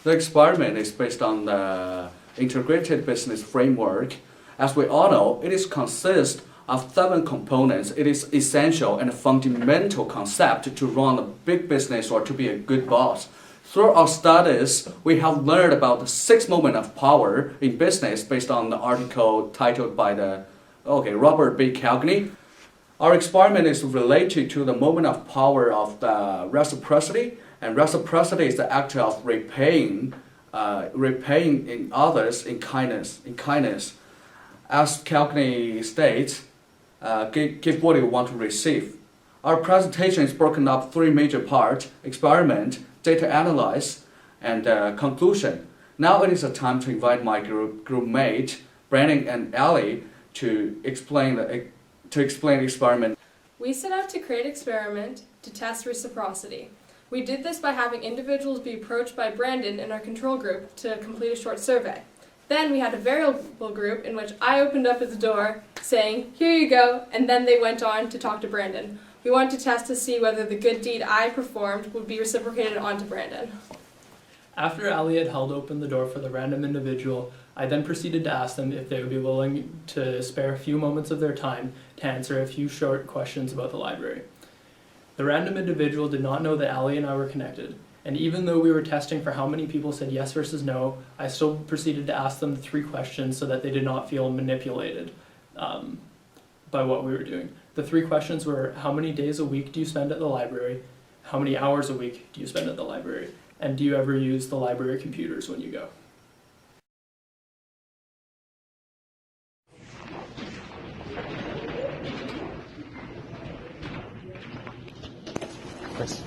The experiment is based on the integrated business framework. As we all know, it is consists of 7 components. It is essential and fundamental concept to run a big business or to be a good boss. Through our studies, we have learned about the 6 moments of power in business based on the article titled by Robert B. Cialdini. Our experiment is related to the moment of power of the reciprocity, and reciprocity is the act of repaying in others in kindness. As Cialdini states, give what you want to receive. Our presentation is broken up 3 major parts: experiment, data analysis, and conclusion. Now it is a time to invite my group mate, Brandon and Ellie, to explain the experiment. We set out to create an experiment to test reciprocity. We did this by having individuals be approached by Brandon in our control group to complete a short survey. Then we had a variable group in which I opened up the door saying, "Here you go," and then they went on to talk to Brandon. We wanted to test to see whether the good deed I performed would be reciprocated onto Brandon. After Ali had held open the door for the random individual, I then proceeded to ask them if they would be willing to spare a few moments of their time to answer a few short questions about the library. The random individual did not know that Ali and I were connected, and even though we were testing for how many people said yes versus no, I still proceeded to ask them 3 questions so that they did not feel manipulated by what we were doing. The 3 questions were: how many days a week do you spend at the library? How many hours a week do you spend at the library? And do you ever use the library computers when you go? Thanks.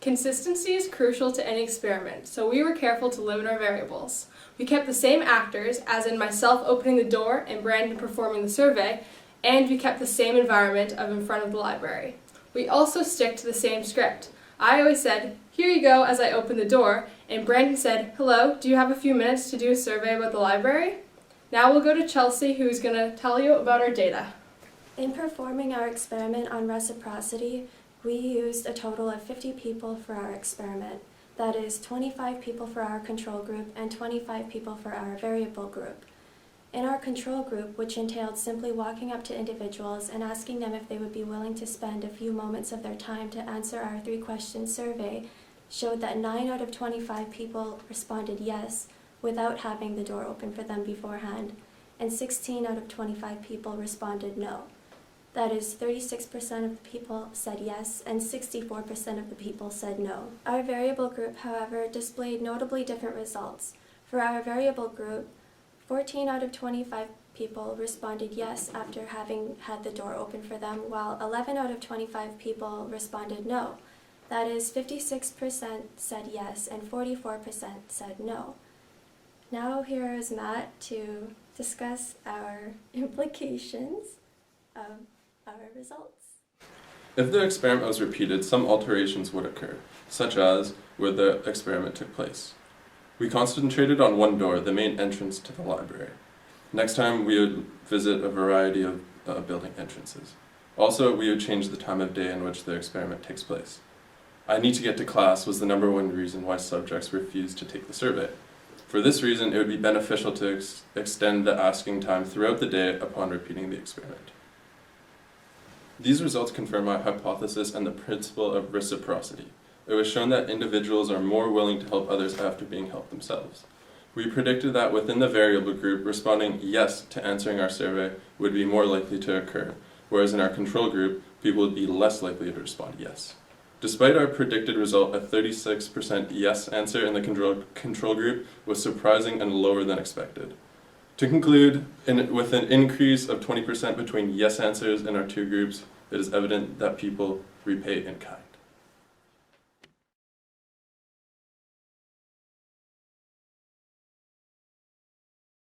Consistency is crucial to any experiment, so we were careful to limit our variables. We kept the same actors, as in myself opening the door and Brandon performing the survey, and we kept the same environment of in front of the library. We also stick to the same script. I always said, "Here you go," as I opened the door, and Brandon said, "Hello, do you have a few minutes to do a survey about the library?" Now we'll go to Chelsea, who's going to tell you about our data. In performing our experiment on reciprocity, we used a total of 50 people for our experiment. That is 25 people for our control group and 25 people for our variable group. In our control group, which entailed simply walking up to individuals and asking them if they would be willing to spend a few moments of their time to answer our 3-question survey, showed that 9 out of 25 people responded yes without having the door open for them beforehand, and 16 out of 25 people responded no. That is, 36% of the people said yes, and 64% of the people said no. Our variable group, however, displayed notably different results. For our variable group, 14 out of 25 people responded yes after having had the door open for them, while 11 out of 25 people responded no. That is, 56% said yes, and 44% said no. Now here is Matt to discuss our implications of our results. If the experiment was repeated, some alterations would occur, such as where the experiment took place. We concentrated on one door, the main entrance to the library. Next time, we would visit a variety of building entrances. Also, we would change the time of day in which the experiment takes place. "I need to get to class" was the #1 reason why subjects refused to take the survey. For this reason, it would be beneficial to extend the asking time throughout the day upon repeating the experiment. These results confirm my hypothesis and the principle of reciprocity. It was shown that individuals are more willing to help others after being helped themselves. We predicted that within the variable group, responding yes to answering our survey would be more likely to occur, whereas in our control group, people would be less likely to respond yes. Despite our predicted result, a 36% yes answer in the control group was surprising and lower than expected. To conclude, with an increase of 20% between yes answers in our 2 groups, it is evident that people repay in kind.